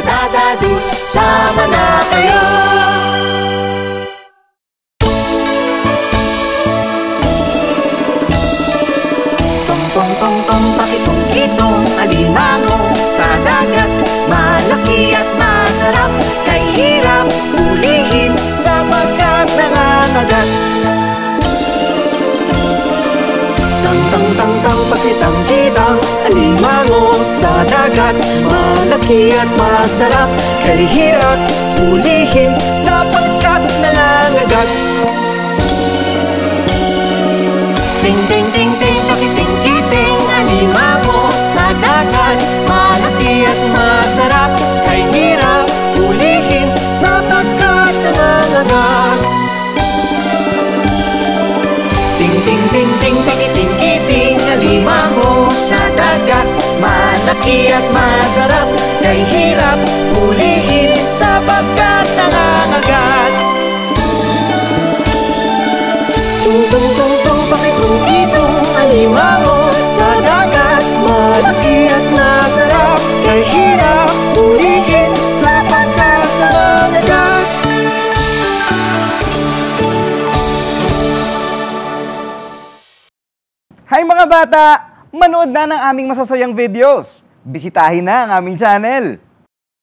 Dadadus, sama na kayo. Tong pakitong-kitong alimango sa dagat, malaki at masarap, kay hirap ulihin sapagkat nangangagat. Tang pakitang-kitang alimango sa dagat, malaki at masarap, kay hirap ulihin sapagkat nangangagat. Ting pakiting-kiting alimango sa dagat, malaki at masarap, kay hirap ulihin sapagkat nangangagat. Ting pakiting-kiting alimango sa dagat, malaki at masarap, kay hirap ulihin sapagkat nangangagat. Tung pakitong-kitong alimango sa dagat, malaki at masarap, kay hirap ulihin sapagkat nangangagat. Hi mga bata! Manood na ng aming masasayang videos. Bisitahin na ang aming channel.